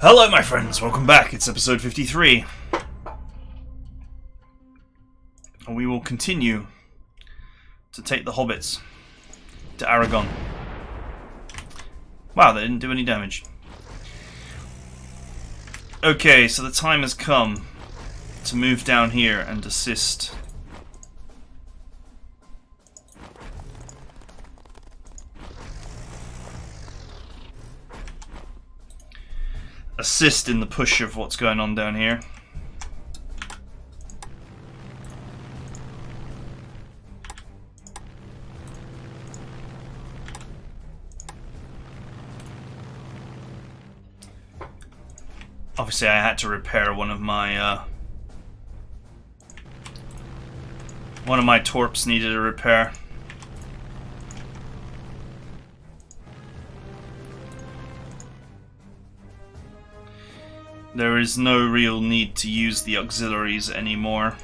Hello my friends, welcome back. It's episode 53. And we will continue to take the hobbits to Aragon. Wow, they didn't do any damage. Okay, so the time has come to move down here and assist. Assist in the push of what's going on down here. Obviously I had to repair one of my torps needed a repair. There is no real need to use the auxiliaries anymore.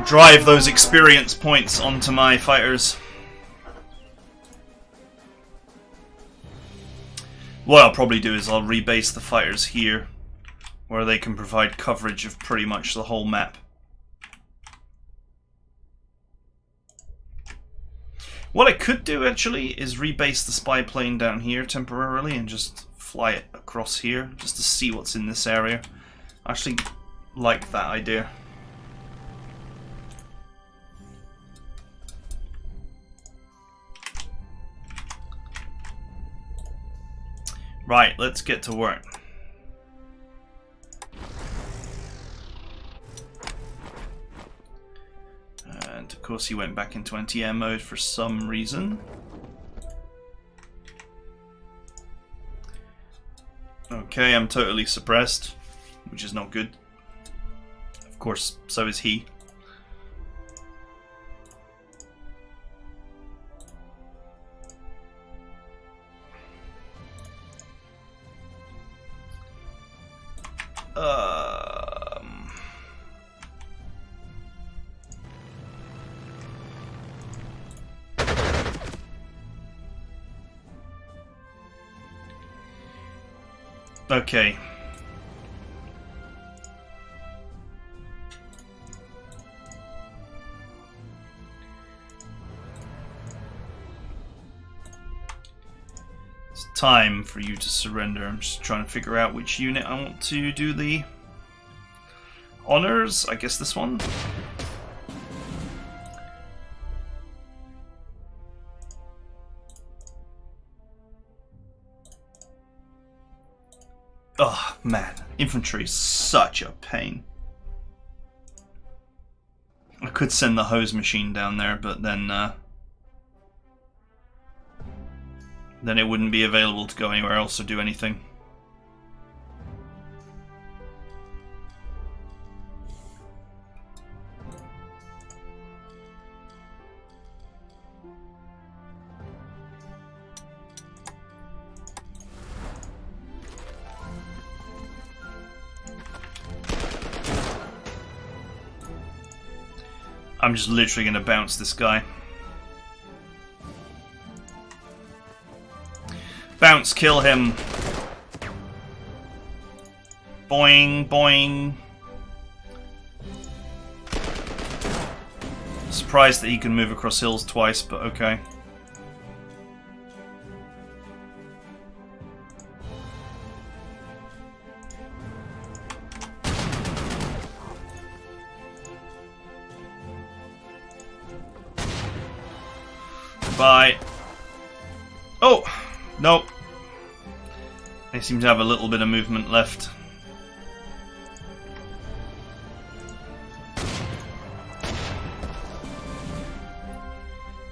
Drive those experience points onto my fighters. What I'll probably do is I'll rebase the fighters here, where they can provide coverage of pretty much the whole map. What I could do actually is rebase the spy plane down here temporarily and just fly it across here just to see what's in this area. I actually like that idea. Right, let's get to work. And of course he went back into anti-air mode for some reason. Okay, I'm totally suppressed, which is not good. Of course, so is he. Okay. It's time for you to surrender. I'm just trying to figure out which unit I want to do the honors. I guess this one. Oh man, infantry is such a pain. I could send the hose machine down there, but then it wouldn't be available to go anywhere else or do anything. I'm just literally going to bounce this guy. Bounce, kill him. Boing, boing. Surprised that he can move across hills twice, but okay. Bye. Oh! Nope. They seem to have a little bit of movement left.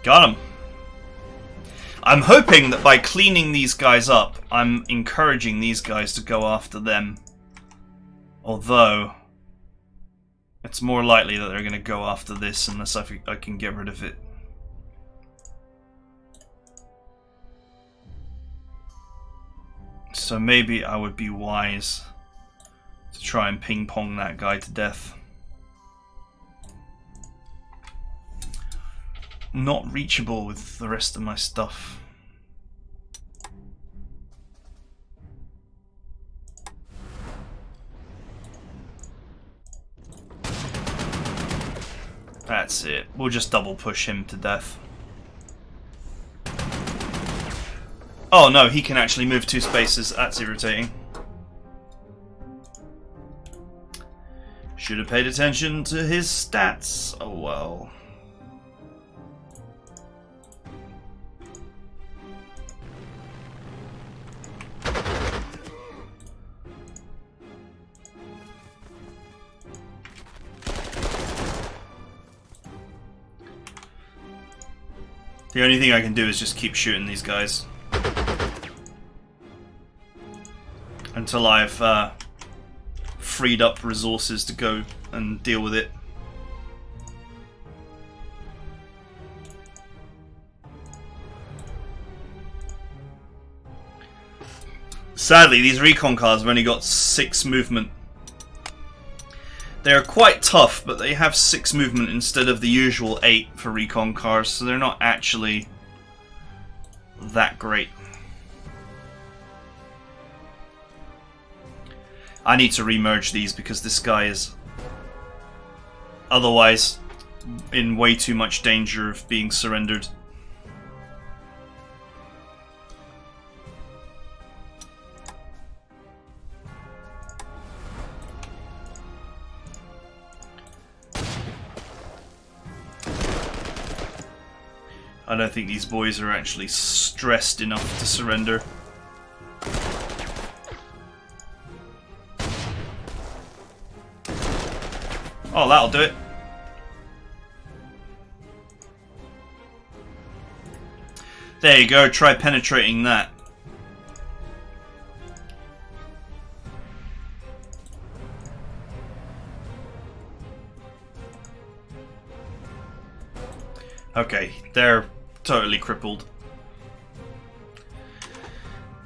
Got him. I'm hoping that by cleaning these guys up, I'm encouraging these guys to go after them. Although, it's more likely that they're going to go after this unless I can get rid of it. So maybe I would be wise to try and ping pong that guy to death. Not reachable with the rest of my stuff. That's it. We'll just double push him to death. Oh no, he can actually move 2 spaces. That's irritating. Should have paid attention to his stats. Oh well. The only thing I can do is just keep shooting these guys until I've freed up resources to go and deal with it. Sadly, these recon cars have only got 6 movement. They're quite tough, but they have 6 movement instead of the usual 8 for recon cars, so they're not actually that great. I need to remerge these because this guy is otherwise in way too much danger of being surrendered. I don't think these boys are actually stressed enough to surrender. Oh, that'll do it. There you go, try penetrating that. Okay, they're totally crippled.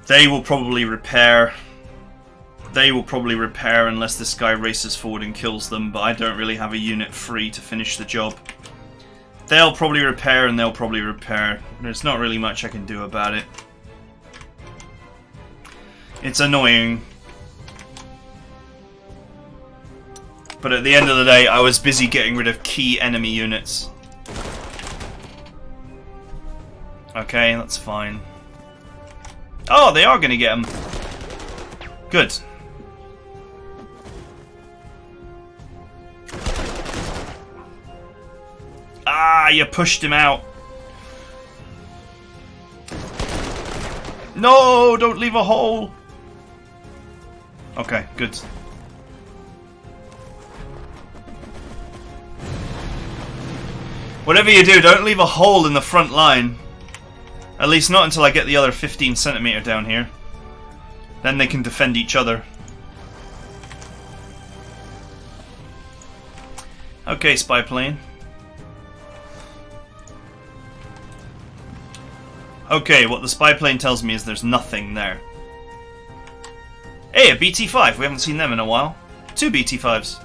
They will probably repair. They will probably repair unless this guy races forward and kills them, but I don't really have a unit free to finish the job. They'll probably repair and they'll probably repair. There's not really much I can do about it. It's annoying. But at the end of the day, I was busy getting rid of key enemy units. Okay, that's fine. Oh, they are going to get him. Good. Ah, you pushed him out. No, don't leave a hole. Okay, good. Whatever you do, don't leave a hole in the front line. At least not until I get the other 15 centimeter down here. Then they can defend each other. Okay, spy plane. Okay, what the spy plane tells me is there's nothing there. Hey, a BT-5. We haven't seen them in a while. 2 BT-5s.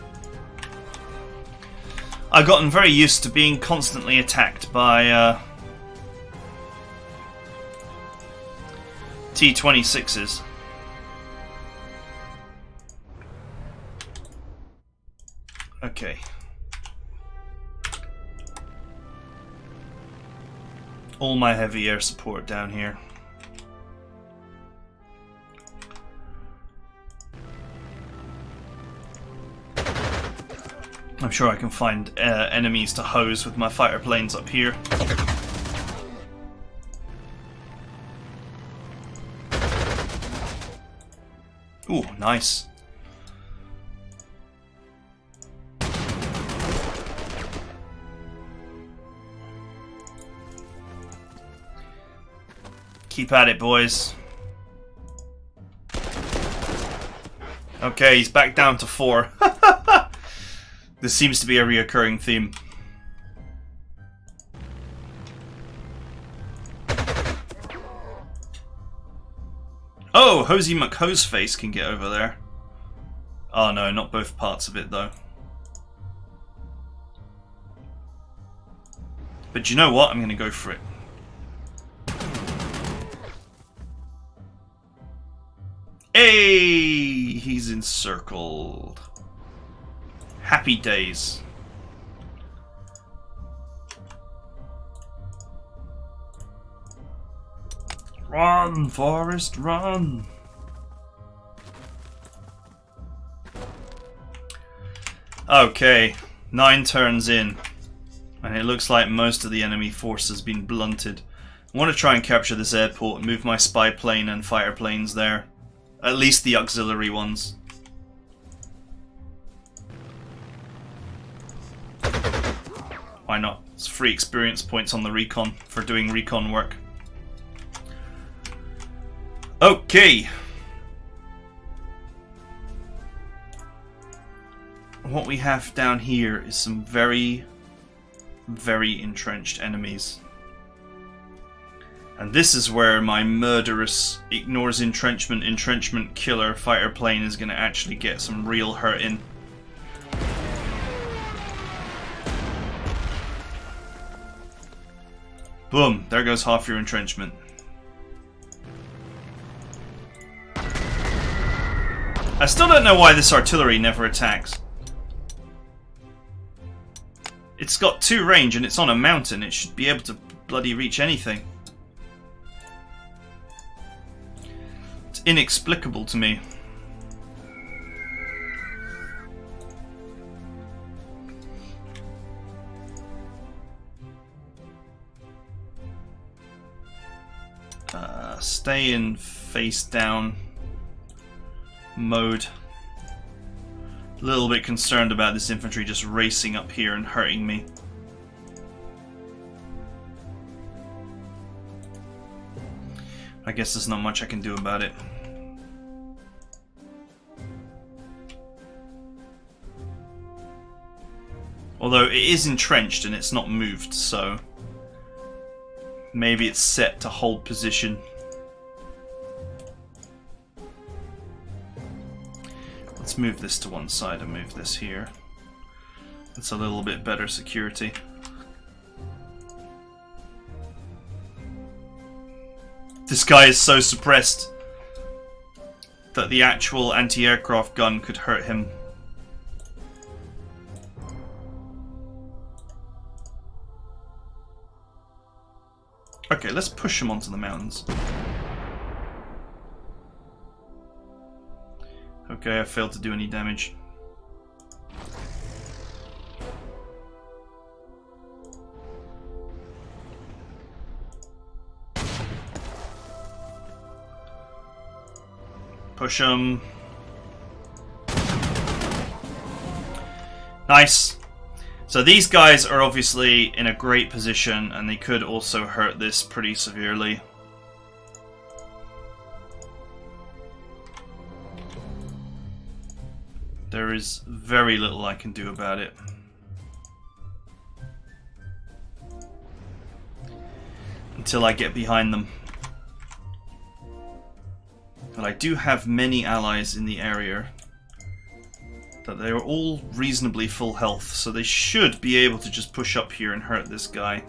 I've gotten very used to being constantly attacked by T-26s. Okay. All my heavy air support down here. I'm sure I can find enemies to hose with my fighter planes up here. Ooh, nice. Keep at it, boys. Okay, he's back down to 4. This seems to be a reoccurring theme. Oh, Hosey McHoseface can get over there. Oh no, not both parts of it though. But you know what? I'm going to go for it. Hey! He's encircled. Happy days. Run, Forrest, run! Okay, 9 turns in. And it looks like most of the enemy force has been blunted. I want to try and capture this airport and move my spy plane and fighter planes there. At least the auxiliary ones. Why not? It's free experience points on the recon for doing recon work. Okay. What we have down here is some very entrenched enemies. And this is where my murderous, ignores entrenchment killer fighter plane is going to actually get some real hurt in. Boom, there goes half your entrenchment. I still don't know why this artillery never attacks. It's got 2 range and it's on a mountain. It should be able to bloody reach anything. It's inexplicable to me. Stay in face down mode. A little bit concerned about this infantry just racing up here and hurting me. I guess there's not much I can do about it. Although it is entrenched and it's not moved, so maybe it's set to hold position. Let's move this to one side and move this here. That's a little bit better security. This guy is so suppressed that the actual anti-aircraft gun could hurt him. Okay, let's push him onto the mountains. Okay, I failed to do any damage. Push him. Nice. So these guys are obviously in a great position and they could also hurt this pretty severely. There is very little I can do about it. Until I get behind them. But I do have many allies in the area. That they are all reasonably full health, so they should be able to just push up here and hurt this guy.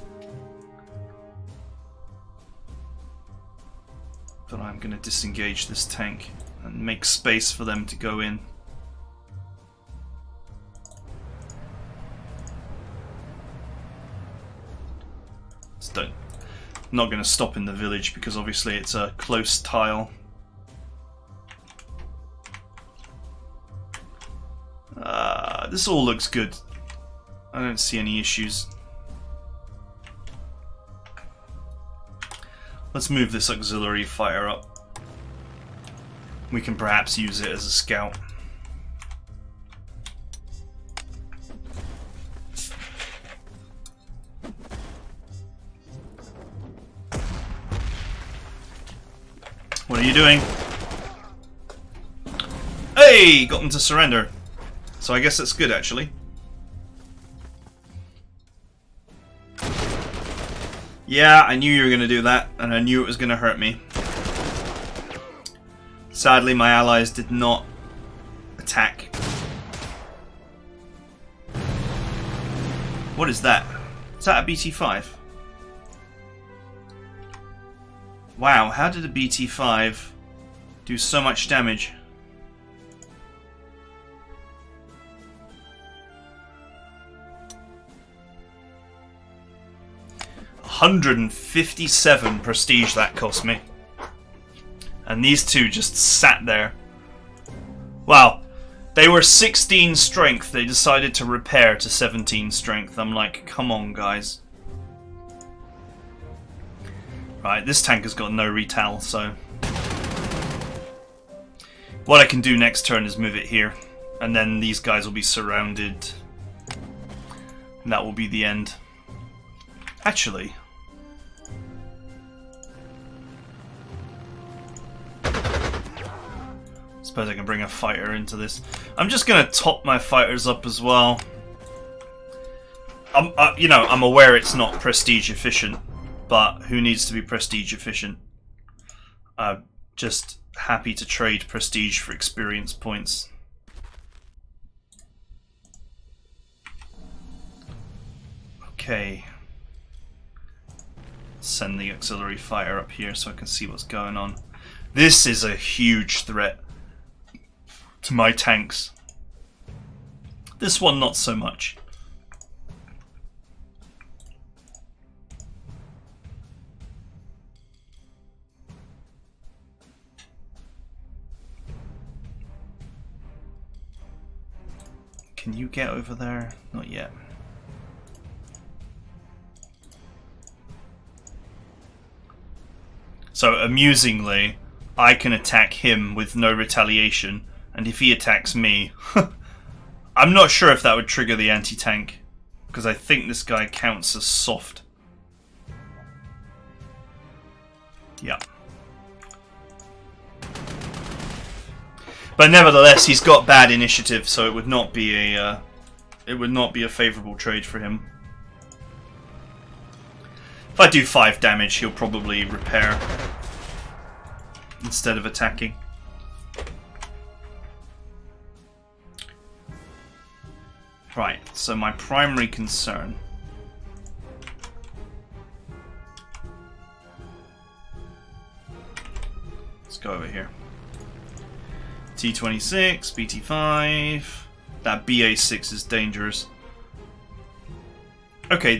But I'm going to disengage this tank and make space for them to go in. I'm not going to stop in the village because obviously it's a close tile. This all looks good. I don't see any issues. Let's move this auxiliary fighter up. We can perhaps use it as a scout. What are you doing? Hey! Got them to surrender. So I guess that's good, actually. Yeah, I knew you were going to do that, and I knew it was going to hurt me. Sadly, my allies did not attack. What is that? Is that a BT-5? Wow, how did a BT-5 do so much damage? $157 prestige that cost me. And these two just sat there. Wow. They were 16 strength. They decided to repair to 17 strength. I'm like, come on, guys. Right, this tank has got no retal, so... what I can do next turn is move it here. And then these guys will be surrounded. And that will be the end. Actually... suppose I can bring a fighter into this. I'm just going to top my fighters up as well. You know, I'm aware it's not prestige efficient, but who needs to be prestige efficient? Just happy to trade prestige for experience points. Okay. Send the auxiliary fighter up here so I can see what's going on. This is a huge threat to my tanks. This one not so much. Can you get over there? Not yet. So amusingly, I can attack him with no retaliation. And if he attacks me, I'm not sure if that would trigger the anti-tank, because I think this guy counts as soft. Yeah. But nevertheless, he's got bad initiative, so it would not be a favorable trade for him. If I do 5 damage, he'll probably repair instead of attacking. Right, so my primary concern let's go over here. T26, BT5. That BA6 is dangerous. Okay,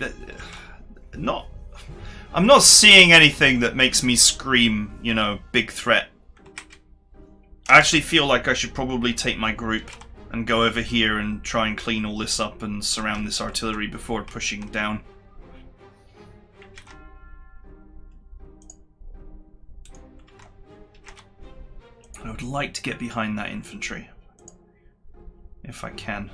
I'm not seeing anything that makes me scream, you know, big threat. I actually feel like I should probably take my group and go over here and try and clean all this up and surround this artillery before pushing down. I would like to get behind that infantry, if I can.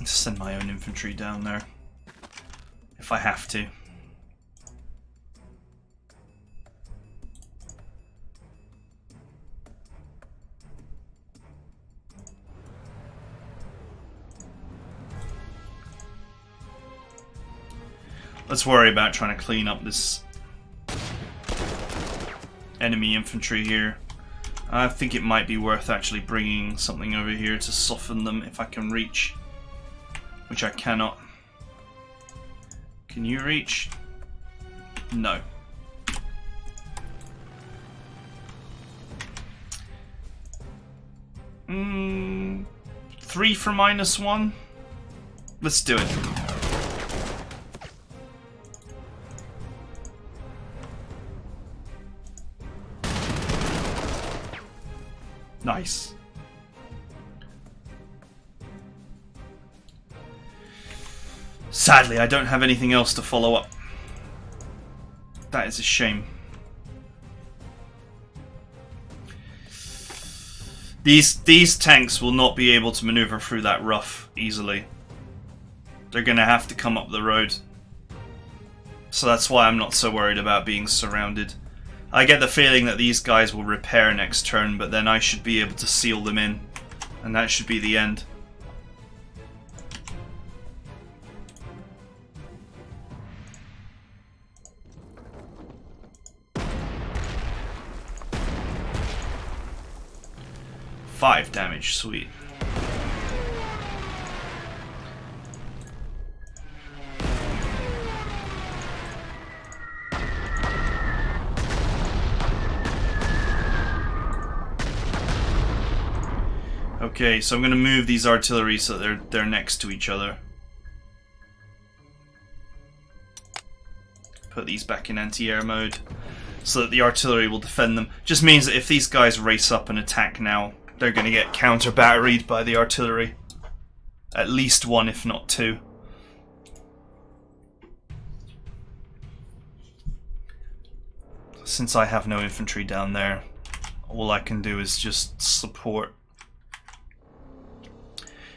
Send my own infantry down there. If I have to. Let's worry about trying to clean up this enemy infantry here. I think it might be worth actually bringing something over here to soften them if I can reach. Which I cannot. Can you reach? No. Three for -1? Let's do it. Nice. Sadly, I don't have anything else to follow up. That is a shame. These tanks will not be able to maneuver through that rough easily. They're going to have to come up the road. So that's why I'm not so worried about being surrounded. I get the feeling that these guys will repair next turn, but then I should be able to seal them in. And that should be the end. 5 damage, sweet. Okay, so I'm going to move these artillery so that they're next to each other. Put these back in anti-air mode so that the artillery will defend them. Just means that if these guys race up and attack now, they're going to get counter-batteried by the artillery. At least one, if not two. Since I have no infantry down there, all I can do is just support.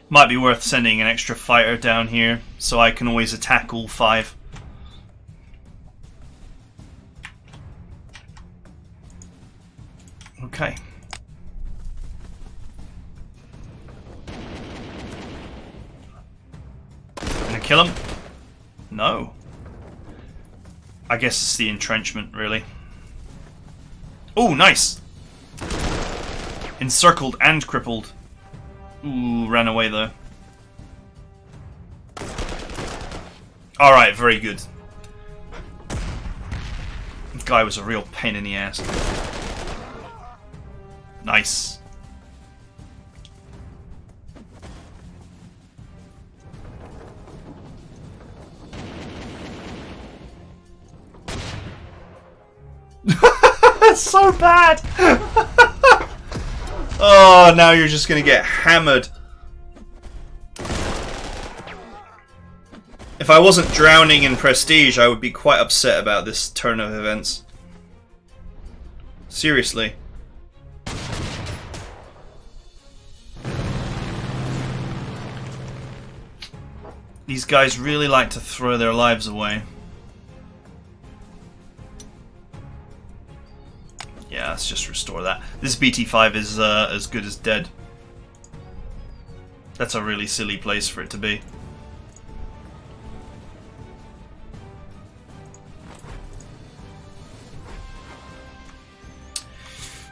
Might be worth sending an extra fighter down here, so I can always attack all 5. Okay. Gonna kill him? No. I guess it's the entrenchment, really. Oh, nice! Encircled and crippled. Ooh, ran away though. Alright, very good. This guy was a real pain in the ass. Nice. That's so bad! Oh, now you're just gonna get hammered. If I wasn't drowning in prestige, I would be quite upset about this turn of events. Seriously. These guys really like to throw their lives away. Yeah, let's just restore that. This BT5 is as good as dead. That's a really silly place for it to be.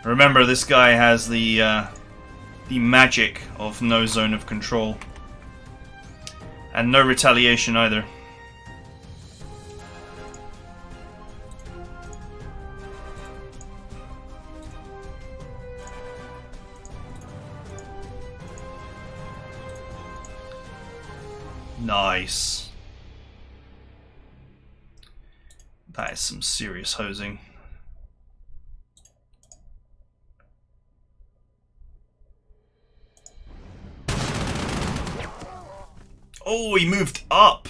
Remember, this guy has the magic of no zone of control. And no retaliation either. Nice. That is some serious hosing. Oh, he moved up.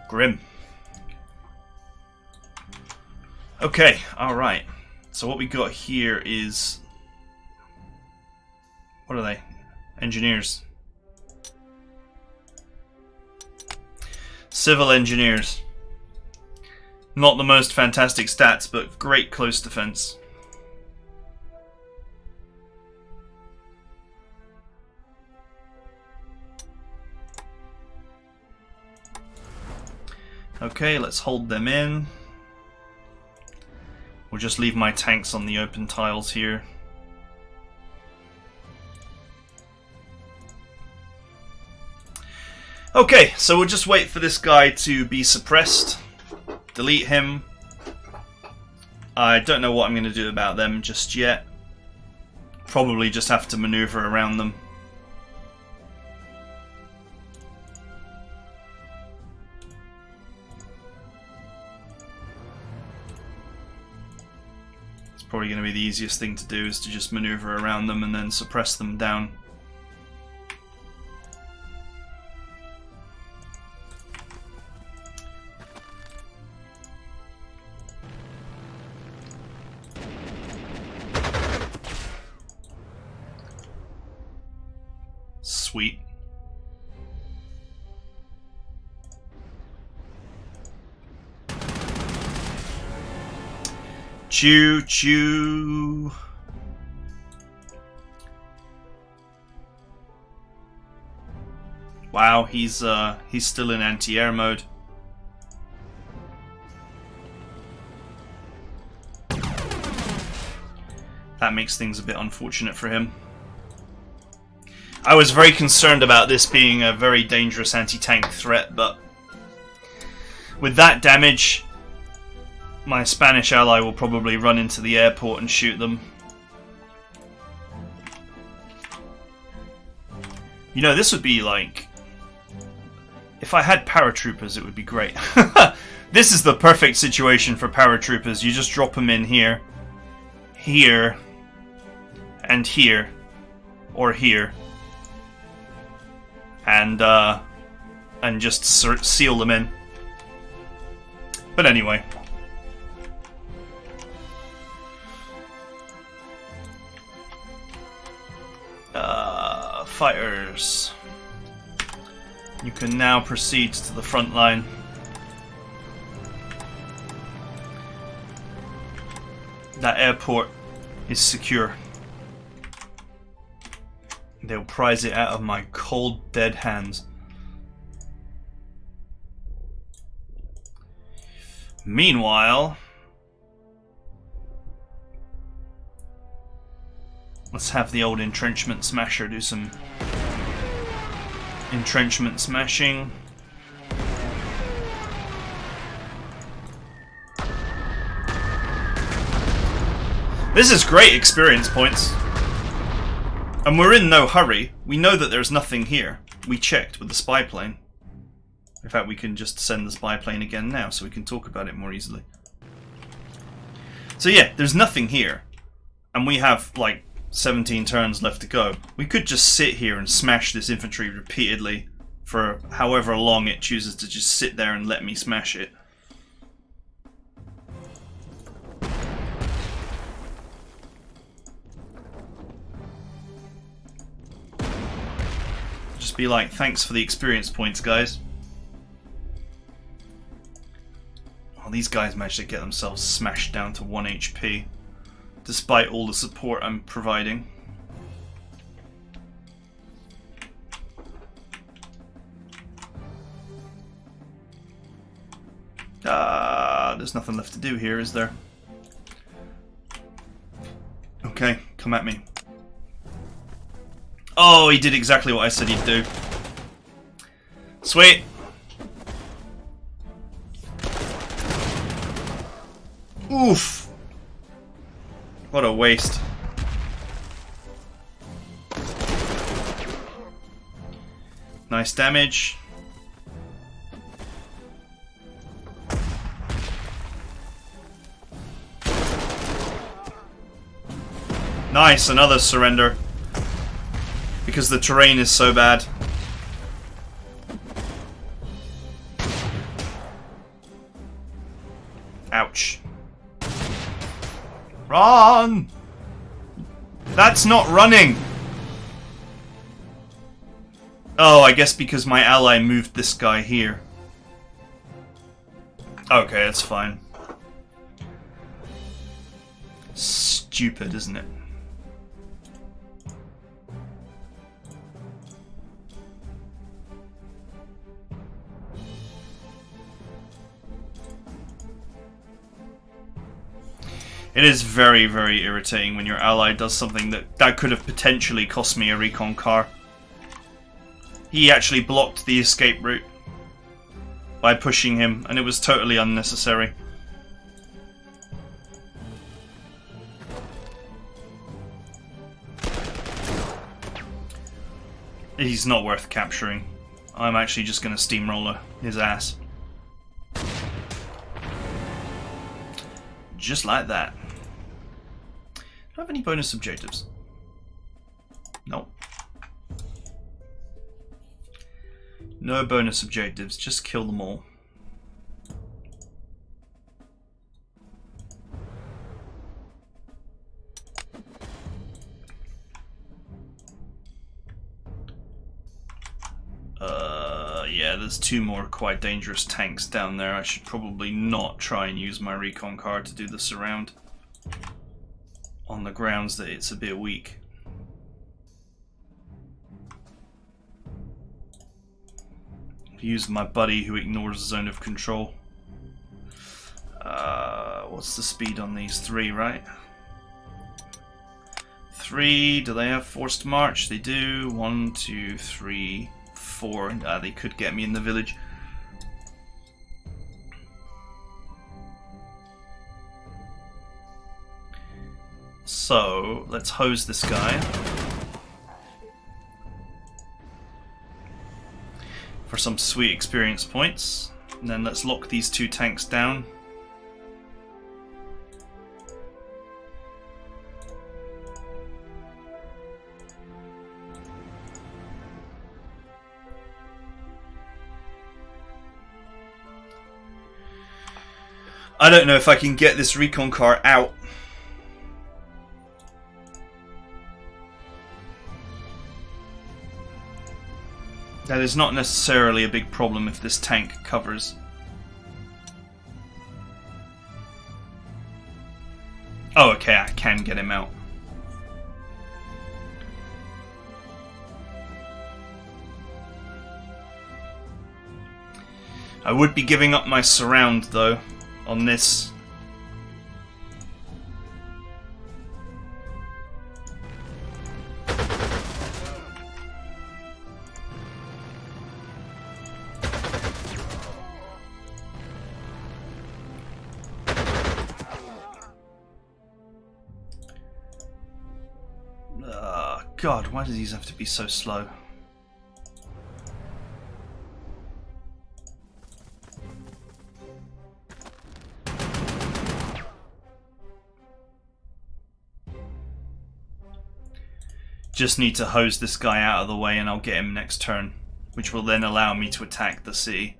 Grim. Okay, alright. So what we got here is... What are they? Engineers. Civil engineers. Not the most fantastic stats, but great close defense. Okay, let's hold them in. We'll just leave my tanks on the open tiles here. Okay, so we'll just wait for this guy to be suppressed. Delete him. I don't know what I'm going to do about them just yet. Probably just have to maneuver around them. It's probably going to be the easiest thing to do, is to just maneuver around them and then suppress them down. Sweet. Choo choo. Wow, he's still in anti-air mode. That makes things a bit unfortunate for him. I was very concerned about this being a very dangerous anti-tank threat, but with that damage, my Spanish ally will probably run into the airport and shoot them. You know, this would be like... if I had paratroopers, it would be great. This is the perfect situation for paratroopers. You just drop them in here, here, and here, or here. And just seal them in. But anyway. Fighters. You can now proceed to the front line. That airport is secure. They'll prize it out of my cold, dead hands. Meanwhile, let's have the old entrenchment smasher do some entrenchment smashing. This is great experience points. And we're in no hurry. We know that there's nothing here. We checked with the spy plane. In fact, we can just send the spy plane again now so we can talk about it more easily. So yeah, there's nothing here. And we have like 17 turns left to go. We could just sit here and smash this infantry repeatedly for however long it chooses to just sit there and let me smash it. Just be like, thanks for the experience points, guys. Oh, these guys managed to get themselves smashed down to 1 HP, despite all the support I'm providing. There's nothing left to do here, is there? Okay, come at me. Oh, he did exactly what I said he'd do. Sweet. Oof. What a waste. Nice damage. Nice, another surrender. Because the terrain is so bad. Ouch. Run! That's not running! Oh, I guess because my ally moved this guy here. Okay, that's fine. Stupid, isn't it? It is very, very irritating when your ally does something that could have potentially cost me a recon car. He actually blocked the escape route by pushing him, and it was totally unnecessary. He's not worth capturing. I'm actually just going to steamroller his ass. Just like that. Do I have any bonus objectives? Nope. No bonus objectives, just kill them all. Yeah, there's two more quite dangerous tanks down there. I should probably not try and use my recon card to do the surround, on the grounds that it's a bit weak. Use my buddy who ignores the zone of control. What's the speed on these three, right? 3. Do they have forced march? They do. 1, 2, 3, 4. They could get me in the village. So, let's hose this guy for some sweet experience points. And then let's lock these 2 tanks down. I don't know if I can get this recon car out. That is not necessarily a big problem if this tank covers. Oh, okay, I can get him out. I would be giving up my surround, though, on this. God, why do these have to be so slow? Just need to hose this guy out of the way and I'll get him next turn, which will then allow me to attack the city.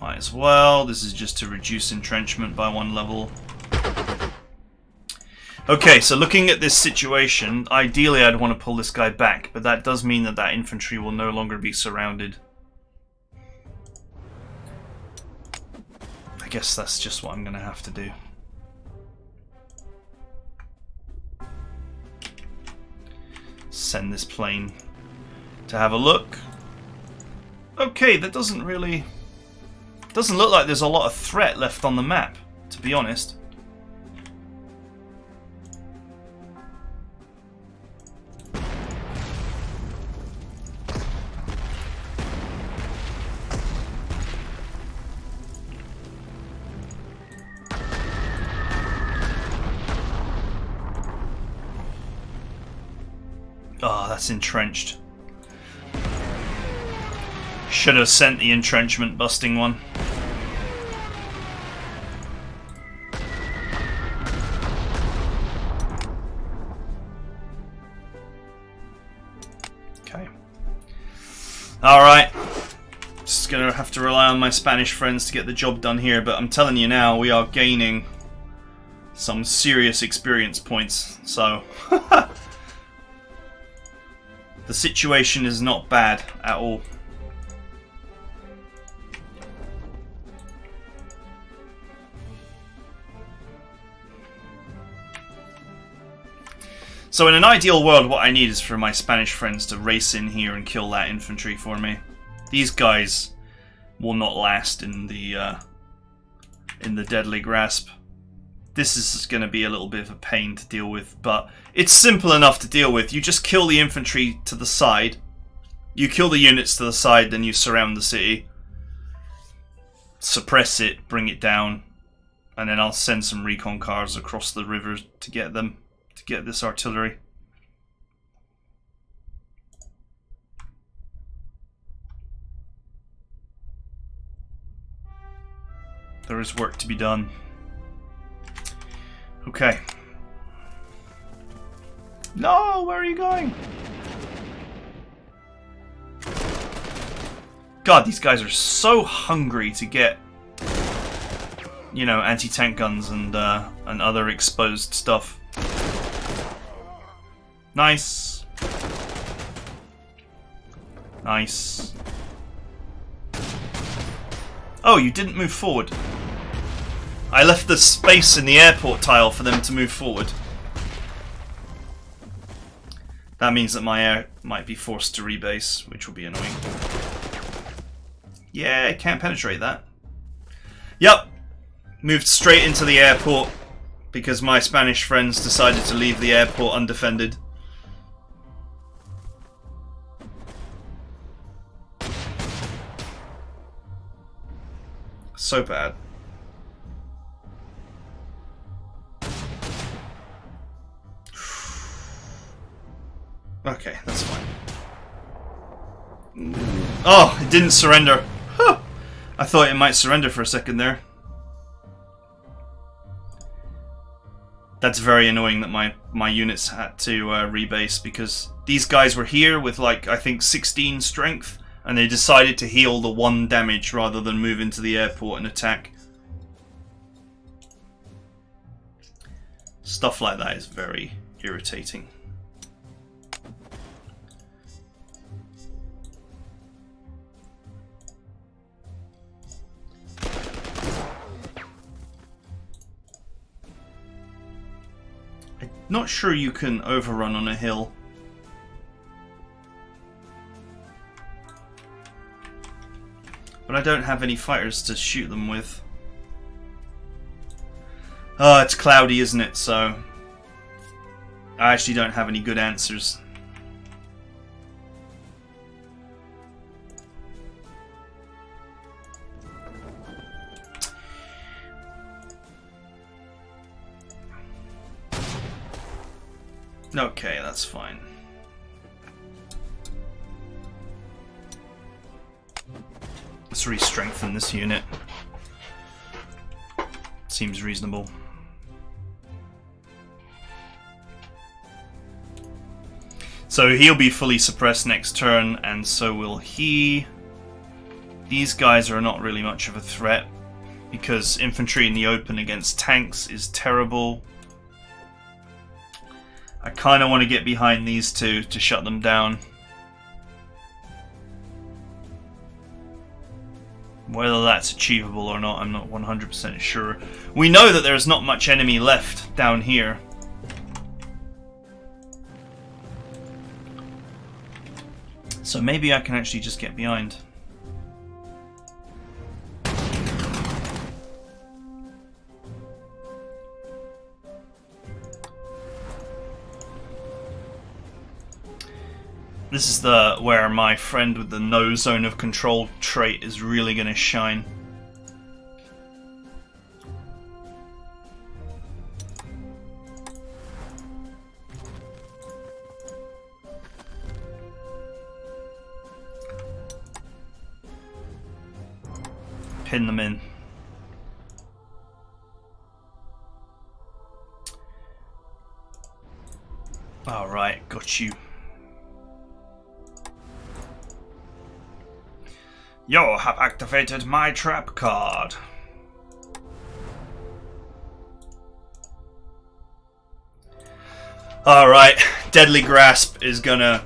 Might as well. This is just to reduce entrenchment by 1 level. Okay, so looking at this situation, ideally I'd want to pull this guy back, but that does mean that that infantry will no longer be surrounded. I guess that's just what I'm going to have to do. Send this plane to have a look. Okay, that doesn't really... doesn't look like there's a lot of threat left on the map, to be honest. Oh, that's entrenched. Should have sent the entrenchment busting one. Okay. Alright. Just gonna have to rely on my Spanish friends to get the job done here, but I'm telling you now, we are gaining some serious experience points, so... The situation is not bad at all. So in an ideal world, what I need is for my Spanish friends to race in here and kill that infantry for me. These guys will not last in the deadly grasp. This is going to be a little bit of a pain to deal with, but it's simple enough to deal with. You just kill the infantry to the side. You kill the units to the side, then you surround the city. Suppress it, bring it down, and then I'll send some recon cars across the river to get them, to get this artillery. There is work to be done. Okay. No, where are you going? God, these guys are so hungry to get, you know, anti-tank guns and other exposed stuff. Nice. Nice. Oh, you didn't move forward. I left the space in the airport tile for them to move forward. That means that my air might be forced to rebase, which will be annoying. Yeah, I can't penetrate that. Yep. Moved straight into the airport. because my Spanish friends decided to leave the airport undefended. So bad. Okay, that's fine. Oh, it didn't surrender. Huh. I thought it might surrender for a second there. That's very annoying that my units had to rebase, because these guys were here with like, I think 16 strength, and they decided to heal the 1 damage rather than move into the airport and attack. Stuff like that is very irritating. Not sure you can overrun on a hill. But I don't have any fighters to shoot them with. Oh, it's cloudy, isn't it? So I actually don't have any good answers. Okay, that's fine. Let's re-strengthen this unit. Seems reasonable. So he'll be fully suppressed next turn, and so will he. These guys are not really much of a threat, because infantry in the open against tanks is terrible. I kind of want to get behind these two to shut them down. Whether that's achievable or not, I'm not 100% sure. We know that there's not much enemy left down here. So maybe I can actually just get behind. This is where my friend with the no zone of control trait is really going to shine. Pin them in. Alright, got you. You have activated my trap card. Alright, Deadly Grasp is gonna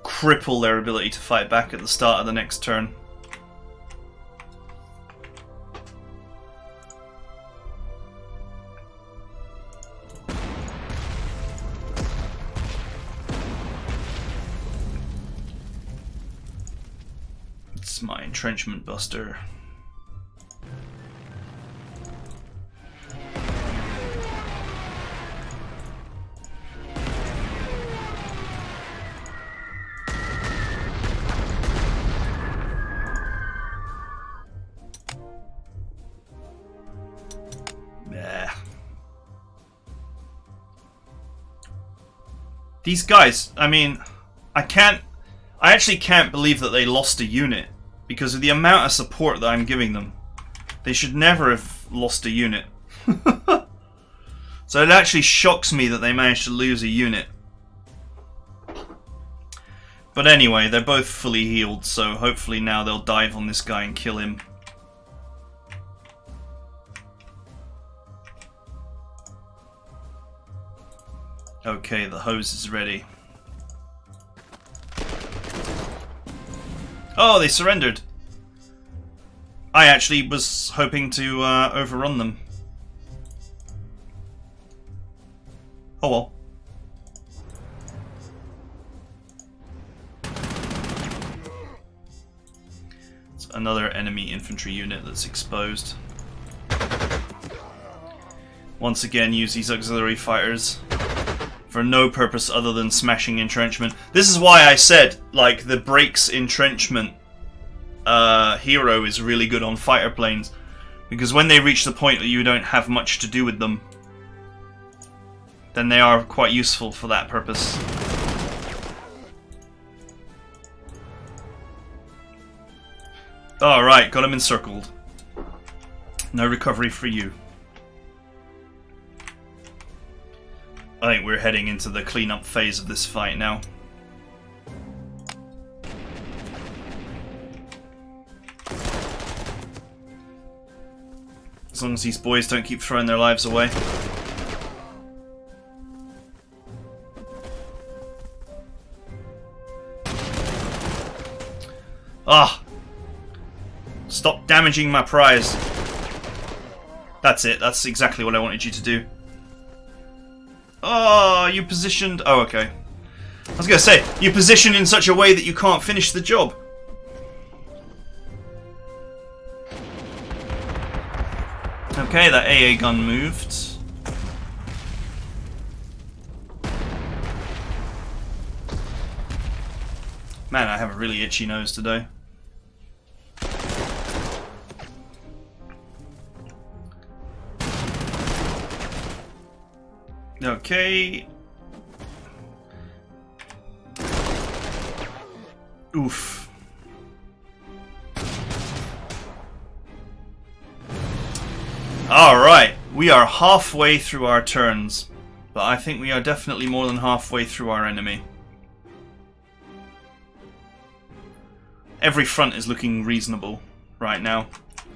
cripple their ability to fight back at the start of the next turn. My entrenchment buster. Yeah. These guys, I mean, I actually can't believe that they lost a unit. Because of the amount of support that I'm giving them. They should never have lost a unit. So it actually shocks me that they managed to lose a unit. But anyway, they're both fully healed, so hopefully now they'll dive on this guy and kill him. Okay, the hose is ready. Oh, they surrendered. I actually was hoping to overrun them. Oh well. It's another enemy infantry unit that's exposed. once again use these auxiliary fighters for no purpose other than smashing entrenchment. This is why I said, like, the breaks entrenchment hero is really good on fighter planes, because when they reach the point that you don't have much to do with them, then they are quite useful for that purpose. Alright, got him encircled. No recovery for you. I think we're heading into the cleanup phase of this fight now. As long as these boys don't keep throwing their lives away. Ah! Stop damaging my prize. That's it. That's exactly what I wanted you to do. Oh, you positioned... Oh, okay. I was going to say, you positioned in such a way that you can't finish the job. Okay, that AA gun moved. Man, I have a really itchy nose today. Okay. Oof. Alright, we are halfway through our turns, but I think we are definitely more than halfway through our enemy. Every front is looking reasonable right now,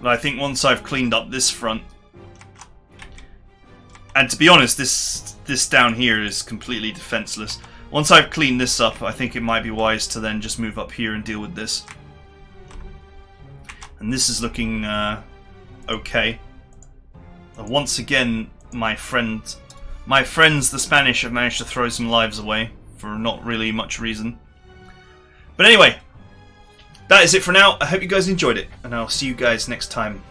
but I think once I've cleaned up this front, and to be honest, this down here is completely defenseless. Once I've cleaned this up, I think it might be wise to then just move up here and deal with this. And this is looking okay. Once again, my friends the Spanish have managed to throw some lives away for not really much reason. But anyway, that is it for now. I hope you guys enjoyed it, and I'll see you guys next time.